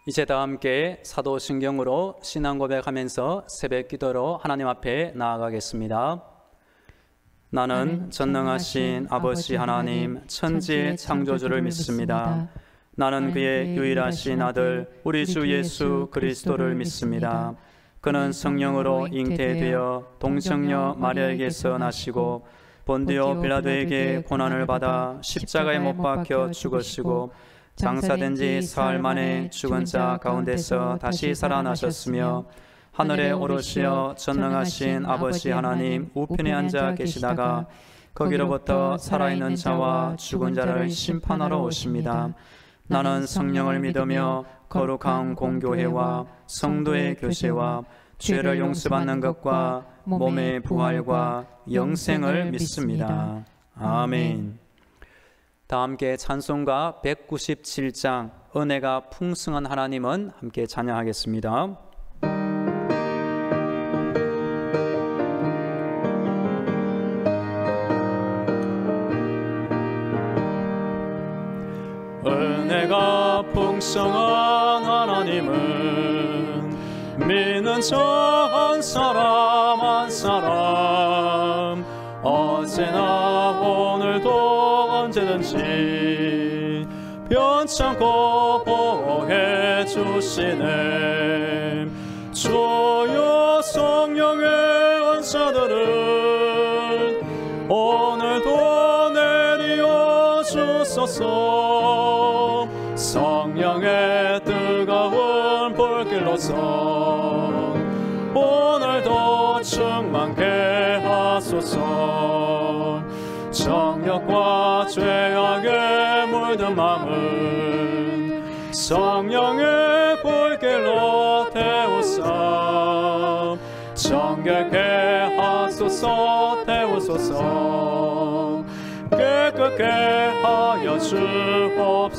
이제 다 함께 사도신경으로 신앙 고백하면서 새벽 기도로 하나님 앞에 나아가겠습니다. 나는 전능하신 아버지 하나님 천지의 창조주를 믿습니다. 나는 그의 유일하신 아들 우리 주 예수 그리스도를 믿습니다. 그는 성령으로 잉태되어 동정녀 마리아에게서 나시고 본디오 빌라도에게 고난을 받아 십자가에 못 박혀 죽으시고 장사된 지 사흘 만에 죽은 자 가운데서 다시 살아나셨으며 하늘에 오르시어 전능하신 아버지 하나님 우편에 앉아 계시다가 거기로부터 살아있는 자와 죽은 자를 심판하러 오십니다. 나는 성령을 믿으며 거룩한 공교회와 성도의 교제와 죄를 용서받는 것과 몸의 부활과 영생을 믿습니다. 아멘. 다 함께 찬송가 197장 은혜가 풍성한 하나님은 함께 찬양하겠습니다. 은혜가 풍성한 하나님은 믿는 저 한 사람 한 사람 어제나 오늘도 언제든지 변찮고 보호해 주시네. 주여 성령의 은사들은 오늘도 내리어 주소서. 성령의 뜨거운 불길로서 오늘도 충만케 하소서. 정욕과 죄악에 물든 마음은 성령의 불길로 태우사 정결케 하소서. 태우소서. 깨끗게 하여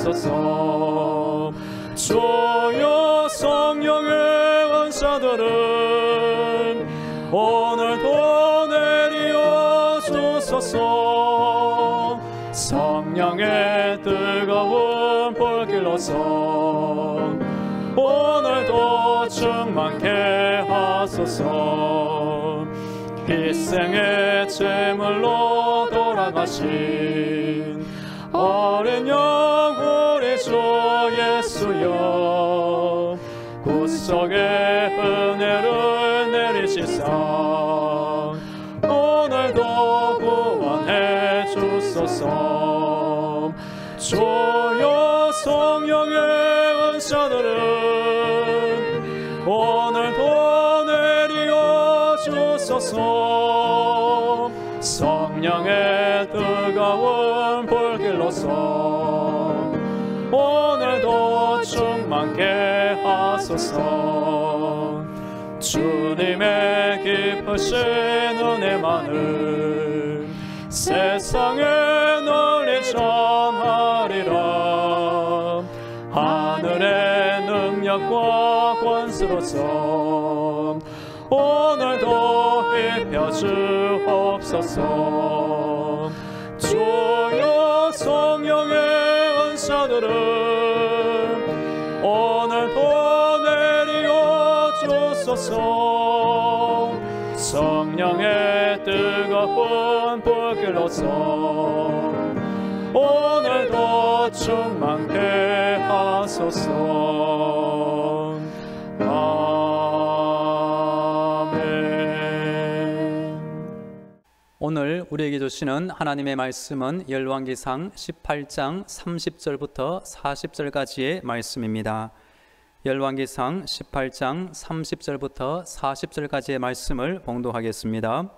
주옵소서. 주여 성령의 은사들은 오늘도 내리어 주소서. 성령의 뜨거운 불길로서 오늘도 충만케 하소서. 희생의 제물로 돌아가신 어린 영 우리 주 예수여 구속의 은혜를 내리시사 오늘도 구원해 주소서. 주여 성령의 은사들은 오늘도 내리어 주소서. 성령의 뜨거운 불길로서 오늘도 충만케 하소서. 주님의 기쁘신 은혜만을 세상에 널리 전하리라. 하늘의 능력과 권수로서 오늘도 입혀 주옵소서. 주여 성령의 은사들은 오늘도 내리어 주소서. 성령의 뜨거운 불길로서 오늘도 충만케 하소서. 오늘 우리에게 주시는 하나님의 말씀은 열왕기상 18장 30절부터 40절까지의 말씀입니다. 열왕기상 18장 30절부터 40절까지의 말씀을 봉독하겠습니다.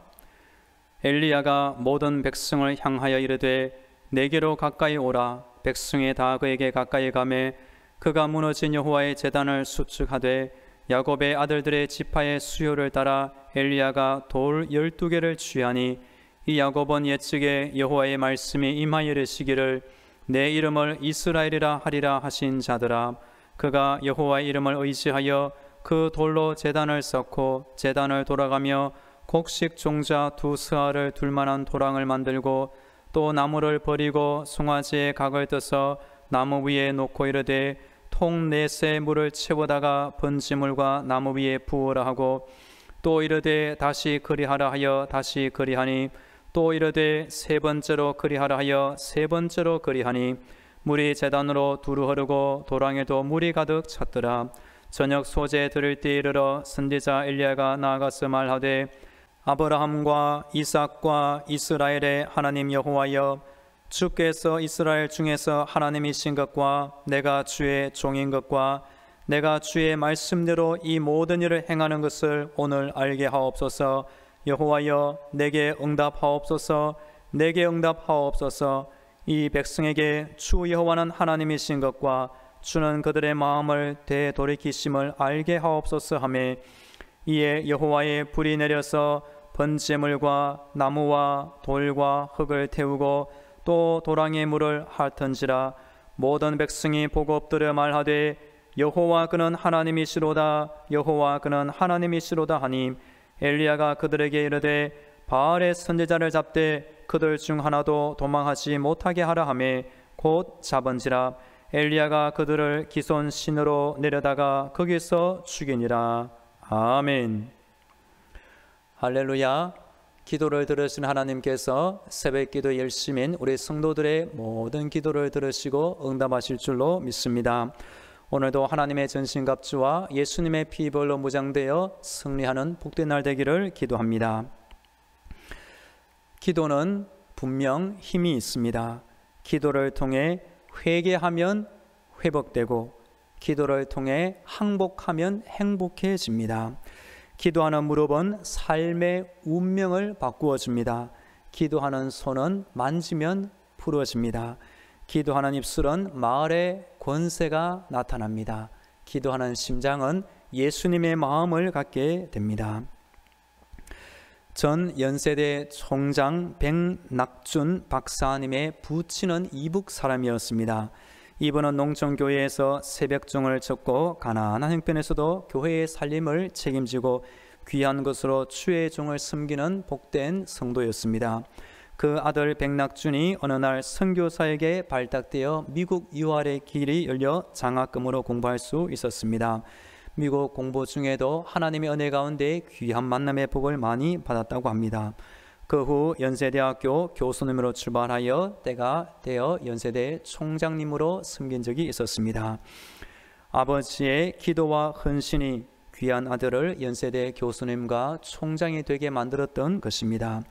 엘리야가 모든 백성을 향하여 이르되 내게로 가까이 오라. 백성이 다 그에게 가까이 가매 그가 무너진 여호와의 제단을 수축하되 야곱의 아들들의 지파의 수요를 따라 엘리야가 돌 12개를 취하니 이 야곱은 옛적에 여호와의 말씀이 임하여 이르시기를 내 이름을 이스라엘이라 하리라 하신 자들아. 그가 여호와의 이름을 의지하여 그 돌로 제단을 쌓고 제단을 돌아가며 곡식 종자 2스아를 둘 만한 도랑을 만들고 또 나무를 버리고 송아지의 각을 떠서 나무 위에 놓고 이르되 통 넷에 물을 채우다가 번제물과 나무 위에 부으라 하고 또 이르되 다시 그리하라 하여 다시 그리하니 또 이르되 세 번째로 그리하라 하여 세 번째로 그리하니 물이 제단으로 두루 흐르고 도랑에도 물이 가득 찼더라. 저녁 소재 들을 때 이르러 선지자 엘리야가 나아가서 말하되 아브라함과 이삭과 이스라엘의 하나님 여호와여 주께서 이스라엘 중에서 하나님이신 것과 내가 주의 종인 것과 내가 주의 말씀대로 이 모든 일을 행하는 것을 오늘 알게 하옵소서. 여호와여 내게 응답하옵소서. 내게 응답하옵소서. 이 백성에게 주 여호와는 하나님이신 것과 주는 그들의 마음을 되돌이키심을 알게 하옵소서 하매 이에 여호와의 불이 내려서 번제물과 나무와 돌과 흙을 태우고 또 도랑의 물을 핥은지라. 모든 백성이 보고 엎드려 말하되 여호와 그는 하나님이시로다. 여호와 그는 하나님이시로다 하니 엘리야가 그들에게 이르되 바알의 선지자를 잡되 그들 중 하나도 도망하지 못하게 하라 하매 곧 잡은지라. 엘리야가 그들을 기손 신으로 내려다가 거기서 죽이니라. 아멘. 할렐루야. 기도를 들으신 하나님께서 새벽기도 열심인 우리 성도들의 모든 기도를 들으시고 응답하실 줄로 믿습니다. 오늘도 하나님의 전신갑주와 예수님의 피벌로 무장되어 승리하는 복된 날 되기를 기도합니다. 기도는 분명 힘이 있습니다. 기도를 통해 회개하면 회복되고 기도를 통해 항복하면 행복해집니다. 기도하는 무릎은 삶의 운명을 바꾸어 줍니다. 기도하는 손은 만지면 풀어집니다. 기도하는 입술은 마을의 권세가 나타납니다. 기도하는 심장은 예수님의 마음을 갖게 됩니다. 전 연세대 총장 백낙준 박사님의 부친은 이북 사람이었습니다. 이분은 농촌교회에서 새벽종을 접고 가난한 형편에서도 교회의 살림을 책임지고 귀한 것으로 주의 종을 섬기는 복된 성도였습니다. 그 아들 백낙준이 어느 날 선교사에게 발탁되어 미국 유학의 길이 열려 장학금으로 공부할 수 있었습니다. 미국 공부 중에도 하나님의 은혜 가운데 귀한 만남의 복을 많이 받았다고 합니다. 그 후 연세대학교 교수님으로 출발하여 때가 되어 연세대 총장님으로 섬긴 적이 있었습니다. 아버지의 기도와 헌신이 귀한 아들을 연세대 교수님과 총장이 되게 만들었던 것입니다.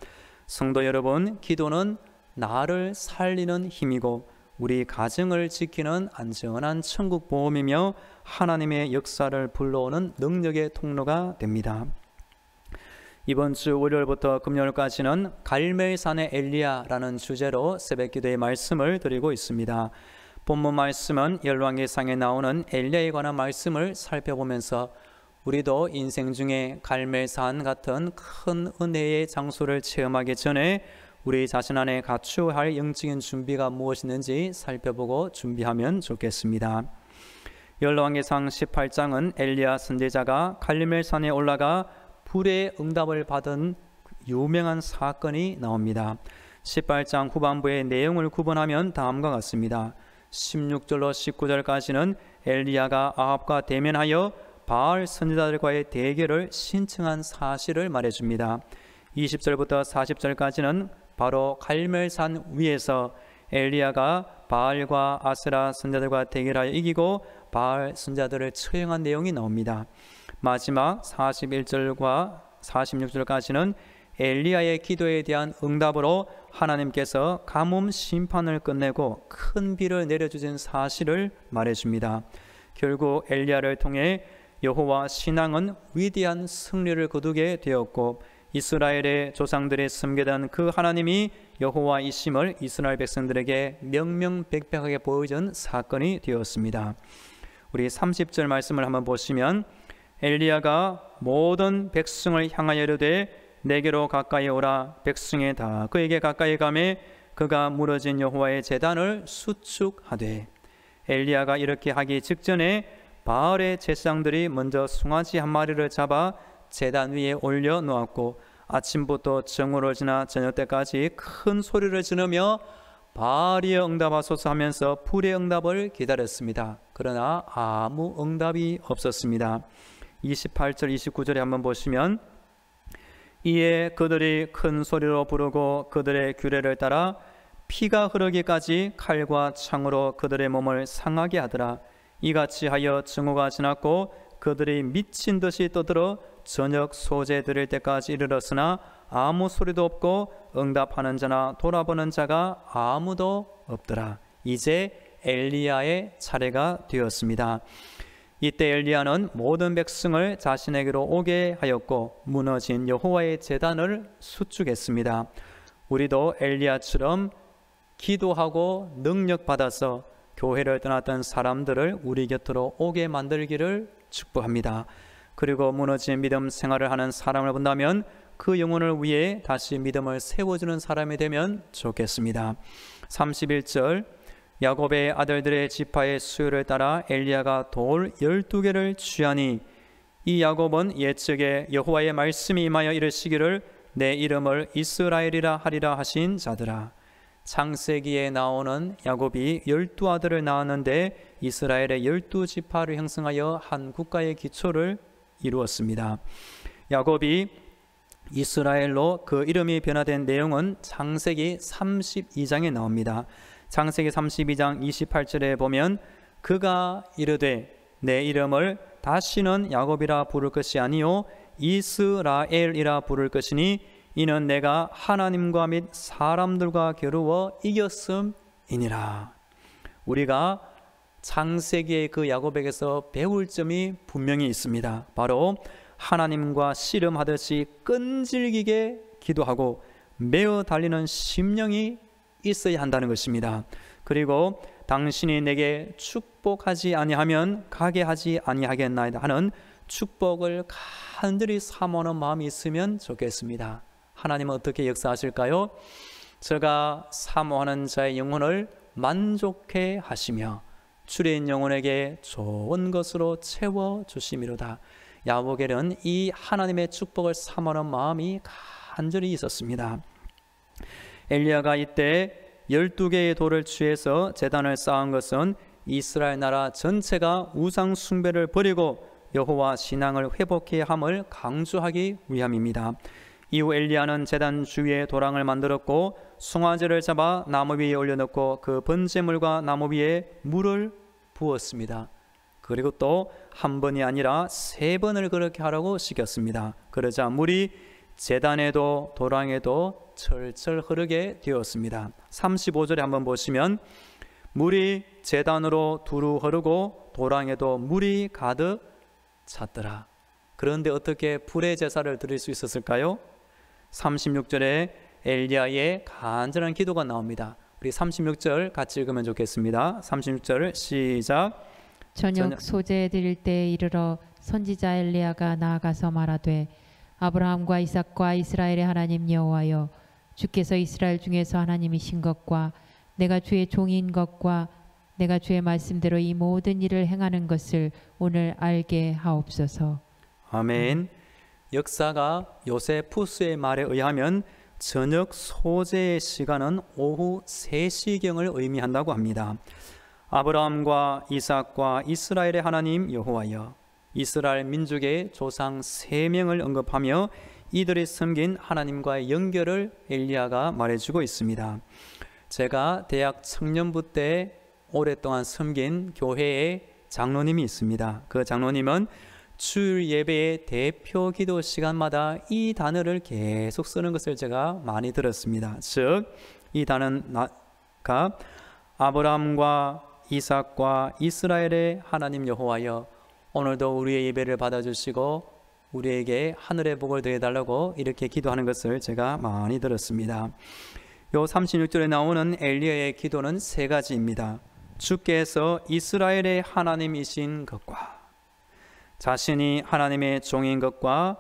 성도 여러분, 기도는 나를 살리는 힘이고 우리 가정을 지키는 안전한 천국 보험이며 하나님의 역사를 불러오는 능력의 통로가 됩니다. 이번 주 월요일부터 금요일까지는 갈멜산의 엘리야라는 주제로 새벽기도의 말씀을 드리고 있습니다. 본문 말씀은 열왕기상에 나오는 엘리야에 관한 말씀을 살펴보면서 우리도 인생 중에 갈멜산 같은 큰 은혜의 장소를 체험하기 전에 우리 자신 안에 갖추어야 할 영적인 준비가 무엇이든지 살펴보고 준비하면 좋겠습니다. 열왕기상 18장은 엘리야 선지자가 갈멜산에 올라가 불의 응답을 받은 유명한 사건이 나옵니다. 18장 후반부의 내용을 구분하면 다음과 같습니다. 16절로 19절까지는 엘리야가 아합과 대면하여 바알 선지자들과의 대결을 신청한 사실을 말해줍니다. 20절부터 40절까지는 바로 갈멜산 위에서 엘리야가 바알과 아세라 선지자들과 대결하여 이기고 바알 선지자들을 처형한 내용이 나옵니다. 마지막 41절과 46절까지는 엘리야의 기도에 대한 응답으로 하나님께서 가뭄 심판을 끝내고 큰 비를 내려주신 사실을 말해줍니다. 결국 엘리야를 통해 여호와 신앙은 위대한 승리를 거두게 되었고 이스라엘의 조상들이 섬기던 그 하나님이 여호와이심을 이스라엘 백성들에게 명명백백하게 보여준 사건이 되었습니다. 우리 30절 말씀을 한번 보시면 엘리야가 모든 백성을 향하여 이르되 내게로 가까이 오라. 백성이 다 그에게 가까이 가매 그가 무너진 여호와의 제단을 수축하되 엘리야가 이렇게 하기 직전에 바알의 제사장들이 먼저 송아지 한 마리를 잡아 제단 위에 올려 놓았고 아침부터 정오를 지나 저녁 때까지 큰 소리를 지르며 발이여 응답하소서 하면서 불의 응답을 기다렸습니다. 그러나 아무 응답이 없었습니다. 28절 29절에 한번 보시면 이에 그들이 큰 소리로 부르고 그들의 규례를 따라 피가 흐르기까지 칼과 창으로 그들의 몸을 상하게 하더라. 이같이 하여 증오가 지났고 그들이 미친 듯이 떠들어 저녁 소재 드릴 때까지 이르렀으나 아무 소리도 없고 응답하는 자나 돌아보는 자가 아무도 없더라. 이제 엘리야의 차례가 되었습니다. 이때 엘리야는 모든 백성을 자신에게로 오게 하였고 무너진 여호와의 제단을 수축했습니다. 우리도 엘리야처럼 기도하고 능력받아서 교회를 떠났던 사람들을 우리 곁으로 오게 만들기를 축복합니다. 그리고 무너진 믿음 생활을 하는 사람을 본다면 그 영혼을 위해 다시 믿음을 세워주는 사람이 되면 좋겠습니다. 31절 야곱의 아들들의 지파의 수요를 따라 엘리야가 돌 12개를 취하니 이 야곱은 예측에 여호와의 말씀이 임하여 이르시기를 내 이름을 이스라엘이라 하리라 하신 자들아. 창세기에 나오는 야곱이 12아들을 낳았는데 이스라엘의 12지파를 형성하여 한 국가의 기초를 이루었습니다. 야곱이 이스라엘로 그 이름이 변화된 내용은 창세기 32장에 나옵니다. 창세기 32장 28절에 보면 그가 이르되 내 이름을 다시는 야곱이라 부를 것이 아니요 이스라엘이라 부를 것이니 이는 내가 하나님과 및 사람들과 겨루어 이겼음이니라. 우리가 창세기의 그 야곱에게서 배울 점이 분명히 있습니다. 바로 하나님과 씨름하듯이 끈질기게 기도하고 매어 달리는 심령이 있어야 한다는 것입니다. 그리고 당신이 내게 축복하지 아니하면 가게 하지 아니하겠나이다 하는 축복을 간절히 사모하는 마음이 있으면 좋겠습니다. 하나님은 어떻게 역사하실까요? 저가 사모하는 자의 영혼을 만족해 하시며 주린 영혼에게 좋은 것으로 채워주심이로다. 야곱에게는 이 하나님의 축복을 사모하는 마음이 간절히 있었습니다. 엘리야가 이때 12개의 돌을 취해서 제단을 쌓은 것은 이스라엘 나라 전체가 우상 숭배를 버리고 여호와 신앙을 회복해야 함을 강조하기 위함입니다. 이후 엘리야는 제단 주위에 도랑을 만들었고 송아지를 잡아 나무 위에 올려놓고 그 번제물과 나무 위에 물을 부었습니다. 그리고 또 한 번이 아니라 3번을 그렇게 하라고 시켰습니다. 그러자 물이 제단에도 도랑에도 철철 흐르게 되었습니다. 35절에 한번 보시면 물이 제단으로 두루 흐르고 도랑에도 물이 가득 찼더라. 그런데 어떻게 불의 제사를 드릴 수 있었을까요? 36절에 엘리야의 간절한 기도가 나옵니다. 우리 36절 같이 읽으면 좋겠습니다. 36절 시작. 저녁 소재 드릴 때에 이르러 선지자 엘리야가 나아가서 말하되 아브라함과 이삭과 이스라엘의 하나님 여호와여 주께서 이스라엘 중에서 하나님이신 것과 내가 주의 종인 것과 내가 주의 말씀대로 이 모든 일을 행하는 것을 오늘 알게 하옵소서. 아멘. 역사가 요세푸스의 말에 의하면 저녁 소재의 시간은 오후 3시경을 의미한다고 합니다. 아브라함과 이삭과 이스라엘의 하나님 여호와여, 이스라엘 민족의 조상 3명을 언급하며 이들이 섬긴 하나님과의 연결을 엘리야가 말해주고 있습니다. 제가 대학 청년부 때 오랫동안 섬긴 교회의 장로님이 있습니다. 그 장로님은 주일 예배의 대표 기도 시간마다 이 단어를 계속 쓰는 것을 제가 많이 들었습니다. 즉, 이 단어가 아브라함과 이삭과 이스라엘의 하나님 여호와여, 오늘도 우리의 예배를 받아주시고 우리에게 하늘의 복을 더해달라고 이렇게 기도하는 것을 제가 많이 들었습니다. 요 36절에 나오는 엘리야의 기도는 3가지입니다. 주께서 이스라엘의 하나님이신 것과 자신이 하나님의 종인 것과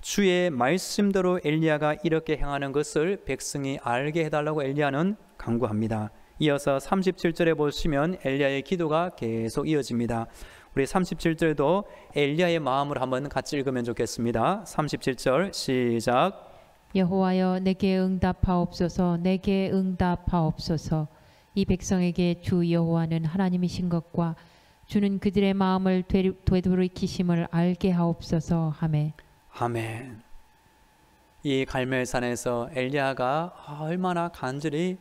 주의 말씀대로 엘리야가 이렇게 행하는 것을 백성이 알게 해달라고 엘리야는 간구합니다. 이어서 37절에 보시면 엘리야의 기도가 계속 이어집니다. 우리 37절도 엘리야의 마음을 한번 같이 읽으면 좋겠습니다. 37절 시작. 여호와여 내게 응답하옵소서. 내게 응답하옵소서. 이 백성에게 주 여호와는 하나님이신 것과 주는 그들의 마음을 되돌이키심을 알게 하옵소서. 하매. 아멘. 이 갈멜산에서 엘리야가 얼마나 간절히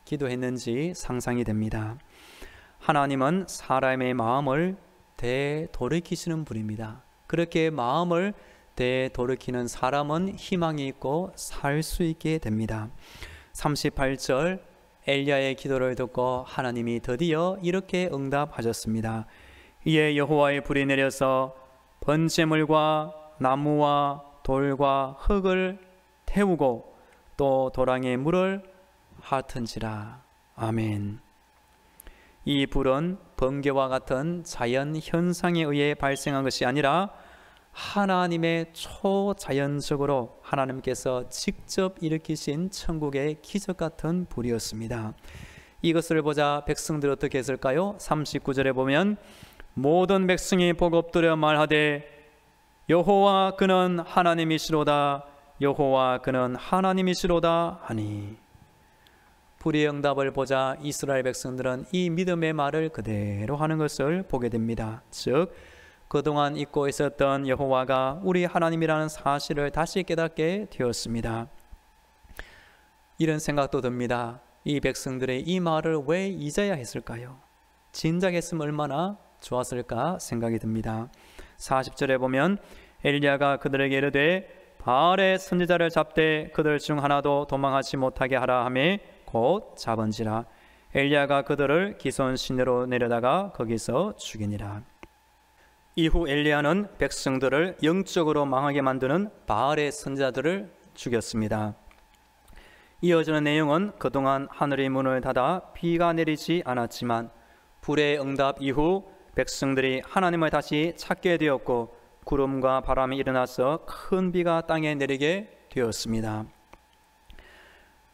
기도했는지 상상이 됩니다. 하나님은 사람의 마음을 되돌이키시는 분입니다. 그렇게 마음을 되돌이키는 사람은 희망이 있고 살 수 있게 됩니다. 38절 엘리야의 기도를 듣고 하나님이 드디어 이렇게 응답하셨습니다. 이에 여호와의 불이 내려서 번제물과 나무와 돌과 흙을 태우고 또 도랑에 물을 핥은지라. 아멘. 이 불은 번개와 같은 자연 현상에 의해 발생한 것이 아니라 하나님의 초자연적으로 하나님께서 직접 일으키신 천국의 기적 같은 불이었습니다. 이것을 보자 백성들 어떻게 했을까요? 39절에 보면 모든 백성이 보고 엎드려 말하되 여호와 그는 하나님이시로다. 여호와 그는 하나님이시로다 하니. 불의 응답을 보자 이스라엘 백성들은 이 믿음의 말을 그대로 하는 것을 보게 됩니다. 즉 그동안 잊고 있었던 여호와가 우리 하나님이라는 사실을 다시 깨닫게 되었습니다. 이런 생각도 듭니다. 이 백성들의 이 말을 왜 잊어야 했을까요? 진작 했으면 얼마나 좋았을까 생각이 듭니다. 40절에 보면 엘리야가 그들에게 이르되 바알의 선지자를 잡되 그들 중 하나도 도망하지 못하게 하라 하매 곧 잡은지라. 엘리야가 그들을 기손 시내로 내려다가 거기서 죽이니라. 이후 엘리야는 백성들을 영적으로 망하게 만드는 바알의 선지자들을 죽였습니다. 이어지는 내용은 그동안 하늘의 문을 닫아 비가 내리지 않았지만 불의 응답 이후 백성들이 하나님을 다시 찾게 되었고 구름과 바람이 일어나서 큰 비가 땅에 내리게 되었습니다.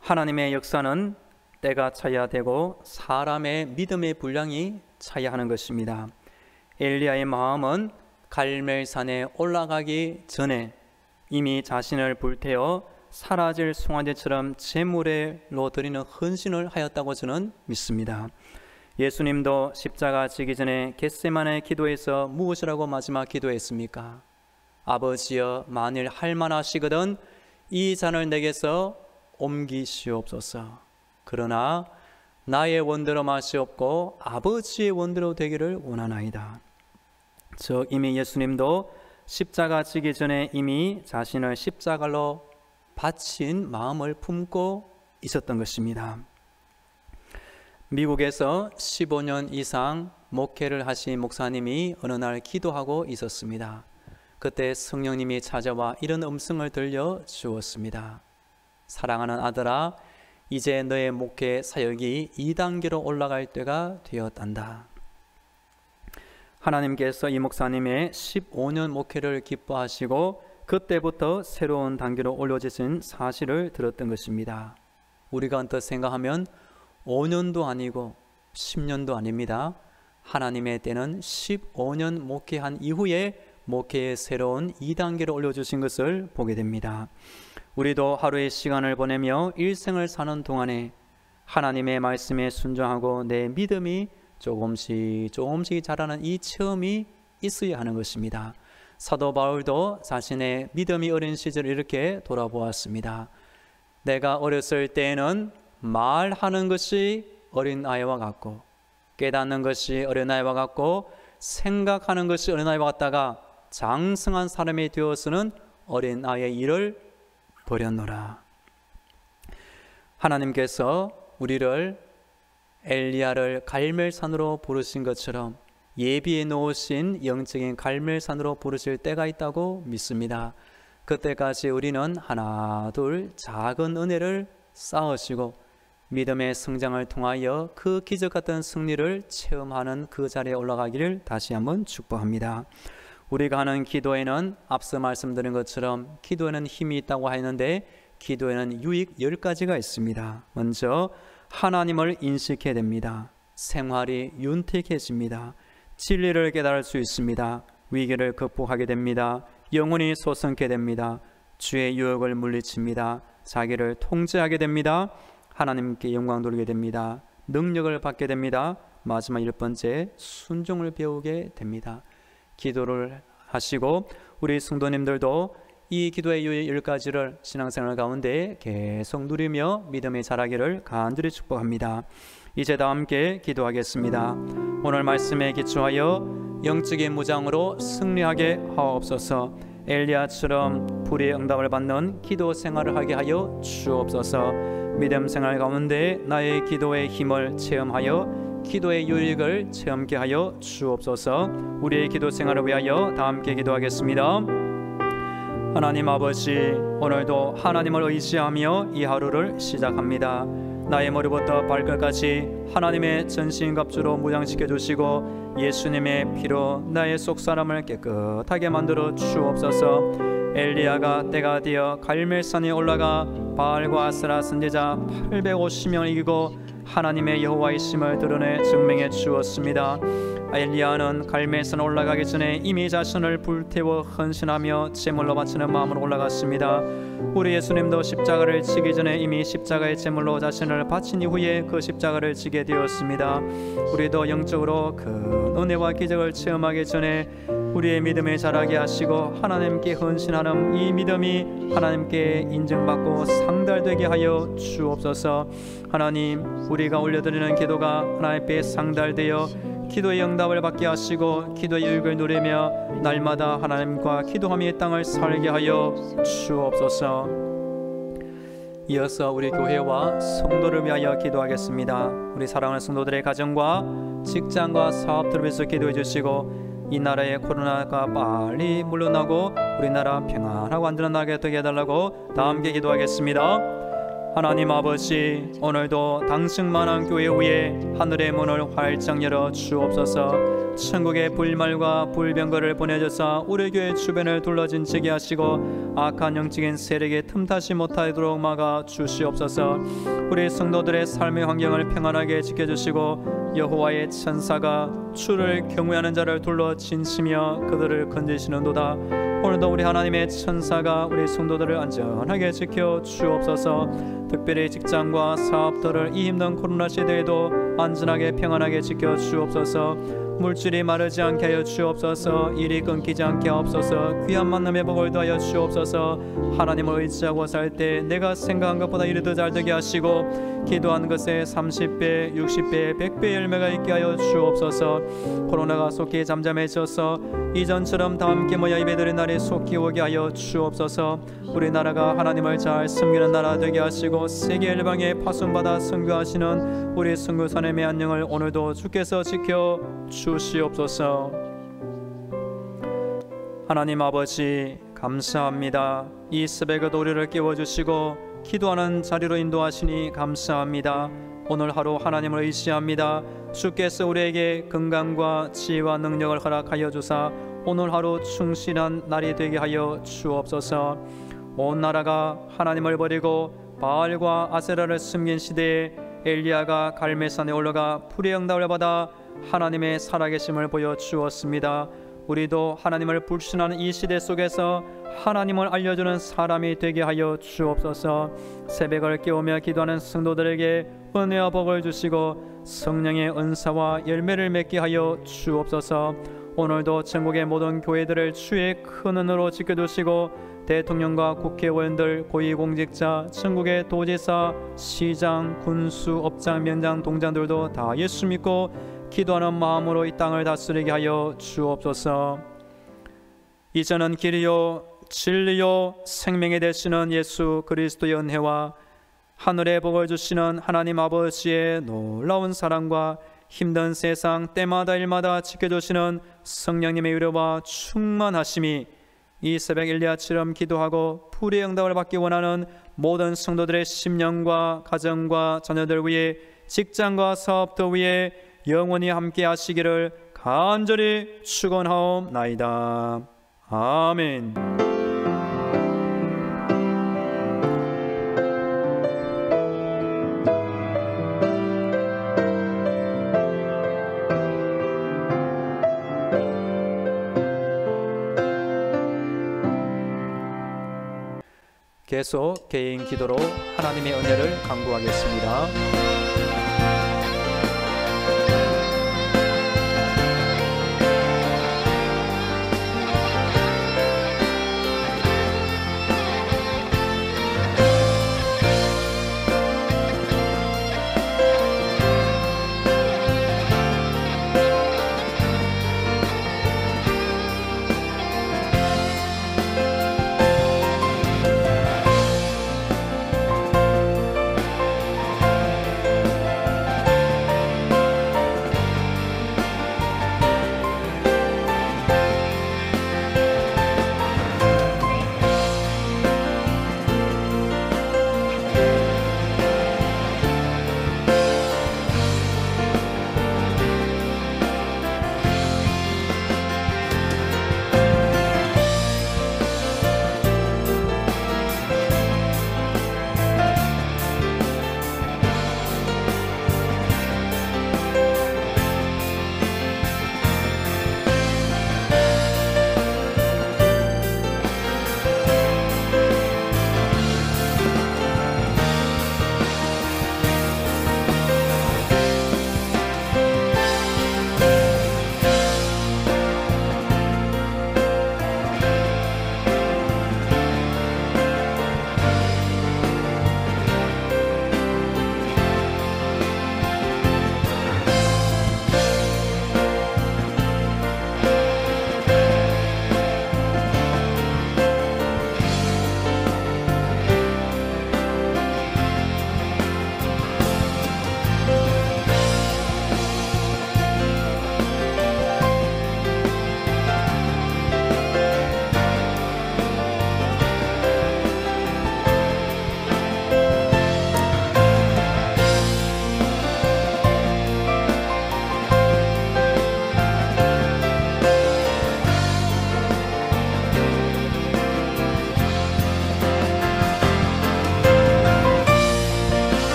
하나님의 역사는 때가 차야 되고 사람의 믿음의 분량이 차야 하는 것입니다. 엘리야의 마음은 갈멜산에 올라가기 전에 이미 자신을 불태워 사라질 송아지처럼 제물로 드리는 헌신을 하였다고 저는 믿습니다. 예수님도 십자가 지기 전에 겟세마네 기도에서 무엇이라고 마지막 기도했습니까? 아버지여 만일 할만하시거든 이 잔을 내게서 옮기시옵소서. 그러나 나의 원대로 마시옵고 아버지의 원대로 되기를 원하나이다. 즉 이미 예수님도 십자가 지기 전에 이미 자신을 십자가로 바친 마음을 품고 있었던 것입니다. 미국에서 15년 이상 목회를 하신 목사님이 어느 날 기도하고 있었습니다. 그때 성령님이 찾아와 이런 음성을 들려주었습니다. 사랑하는 아들아, 이제 너의 목회 사역이 2단계로 올라갈 때가 되었단다. 하나님께서 이 목사님의 15년 목회를 기뻐하시고 그때부터 새로운 단계로 올려지신 사실을 들었던 것입니다. 우리가 언뜻 생각하면 5년도 아니고 10년도 아닙니다. 하나님의 때는 15년 목회한 이후에 목회의 새로운 2단계로 올려주신 것을 보게 됩니다. 우리도 하루의 시간을 보내며 일생을 사는 동안에 하나님의 말씀에 순종하고 내 믿음이 조금씩 자라는 이 체험이 있어야 하는 것입니다. 사도 바울도 자신의 믿음이 어린 시절을 이렇게 돌아보았습니다. 내가 어렸을 때에는 말하는 것이 어린아이와 같고 깨닫는 것이 어린아이와 같고 생각하는 것이 어린아이와 같다가 장성한 사람이 되어서는 어린아이의 일을 버렸노라. 하나님께서 우리를 엘리야를 갈멜산으로 부르신 것처럼 예비해 놓으신 영적인 갈멜산으로 부르실 때가 있다고 믿습니다. 그때까지 우리는 하나 둘 작은 은혜를 쌓으시고 믿음의 성장을 통하여 그 기적 같은 승리를 체험하는 그 자리에 올라가기를 다시 한번 축복합니다. 우리가 하는 기도에는 앞서 말씀드린 것처럼 기도에는 힘이 있다고 하였는데 기도에는 유익 10가지가 있습니다. 먼저 하나님을 인식해야 됩니다. 생활이 윤택해집니다. 진리를 깨달을 수 있습니다. 위기를 극복하게 됩니다. 영혼이 소성케 됩니다. 주의 유혹을 물리칩니다. 자기를 통제하게 됩니다. 하나님께 영광 돌리게 됩니다. 능력을 받게 됩니다. 마지막 1번째, 순종을 배우게 됩니다. 기도를 하시고 우리 성도님들도 이 기도의 유의 10가지를 신앙생활 가운데 계속 누리며 믿음의 자라기를 간절히 축복합니다. 이제 다 함께 기도하겠습니다. 오늘 말씀에 기초하여 영적인 무장으로 승리하게 하옵소서. 엘리야처럼 불의 응답을 받는 기도 생활을 하게 하여 주옵소서. 믿음 생활 가운데 나의 기도의 힘을 체험하여 기도의 유익을 체험케 하여 주옵소서. 우리의 기도 생활을 위하여 다 함께 기도하겠습니다. 하나님 아버지, 오늘도 하나님을 의지하며 이 하루를 시작합니다. 나의 머리부터 발끝까지 하나님의 전신갑주로 무장시켜 주시고 예수님의 피로 나의 속사람을 깨끗하게 만들어 주옵소서. 엘리야가 때가 되어 갈멜산에 올라가 바알과 아스라 선지자 850명을 이기고 하나님의 여호와의 심을 드러내 증명해 주었습니다. 엘리야는 갈멜산에 올라가기 전에 이미 자신을 불태워 헌신하며 제물로 바치는 마음으로 올라갔습니다. 우리 예수님도 십자가를 지기 전에 이미 십자가의 제물로 자신을 바친 이후에 그 십자가를 지게 되었습니다. 우리도 영적으로 그 은혜와 기적을 체험하기 전에 우리의 믿음을 자라게 하시고 하나님께 헌신하는 이 믿음이 하나님께 인정받고 상달되게 하여 주옵소서. 하나님, 우리가 올려드리는 기도가 하나님 앞에 상달되어 기도의 응답을 받게 하시고 기도의 유익을 누리며 날마다 하나님과 기도하며 이 땅을 살게 하여 주옵소서. 이어서 우리 교회와 성도를 위하여 기도하겠습니다. 우리 사랑하는 성도들의 가정과 직장과 사업들을 위해서 기도해 주시고 이 나라의 코로나가 빨리 물러나고 우리나라 평안하고 안전하게 되게 해달라고 다 함께 기도하겠습니다. 하나님 아버지, 오늘도 당승만한 교회 위에 하늘의 문을 활짝 열어 주옵소서. 천국의 불말과 불병거를 보내줘서 우리 교회 주변을 둘러진지게 하시고 악한 영적인 세력에 틈타지 못하도록 막아 주시옵소서. 우리 성도들의 삶의 환경을 평안하게 지켜주시고 여호와의 천사가 주를 경외하는 자를 둘러 진치며 그들을 건지시는도다. 오늘도 우리 하나님의 천사가 우리 성도들을 안전하게 지켜 주옵소서. 특별히 직장과 사업들을 이 힘든 코로나 시대에도 안전하게 평안하게 지켜 주옵소서. 물질이 마르지 않게 하여 주옵소서. 일이 끊기지 않게 하옵소서. 귀한 만남의 복을 더하여 주옵소서. 하나님을 의지하고 살 때 내가 생각한 것보다 일이 더 잘되게 하시고 기도한 것에 30배, 60배, 100배 열매가 있게 하여 주옵소서. 코로나가 속히 잠잠해져서 이전처럼 다 함께 모여 예배드린 날이 속히 오게 하여 주옵소서. 우리나라가 하나님을 잘 섬기는 나라 되게 하시고 세계 열방에 파송받아 선교하시는 우리 선교사님의 안녕을 오늘도 주께서 지켜 주시옵소서. 하나님 아버지, 감사합니다. 이 새벽에도 우리를 깨워주시고 기도하는 자리로 인도하시니 감사합니다. 오늘 하루 하나님을 의지합니다. 주께서 우리에게 건강과 지혜와 능력을 허락하여 주사 오늘 하루 충실한 날이 되게 하여 주옵소서. 온 나라가 하나님을 버리고 바알과 아세라를 숨긴 시대에 엘리야가 갈멜산에 올라가 불의 응답을 받아 하나님의 살아계심을 보여 주었습니다. 우리도 하나님을 불신하는 이 시대 속에서 하나님을 알려주는 사람이 되게 하여 주옵소서. 새벽을 깨우며 기도하는 성도들에게 은혜와 복을 주시고 성령의 은사와 열매를 맺게 하여 주옵소서. 오늘도 전국의 모든 교회들을 주의 큰 은혜로 지켜주시고 대통령과 국회의원들, 고위공직자, 전국의 도지사, 시장, 군수, 업장, 면장, 동장들도 다 예수 믿고 기도하는 마음으로 이 땅을 다스리게 하여 주옵소서. 이제는 길이요 진리요 생명이 되시는 예수 그리스도의 은혜와 하늘의 복을 주시는 하나님 아버지의 놀라운 사랑과 힘든 세상 때마다 일마다 지켜주시는 성령님의 위로와 충만하심이 이 새벽 엘리야처럼 기도하고 불의 응답을 받기 원하는 모든 성도들의 심령과 가정과 자녀들 위해 직장과 사업도 위해 영원히 함께 하시기를 간절히 축원하옵나이다. 아멘. 계속 개인 기도로 하나님의 은혜를 간구하겠습니다.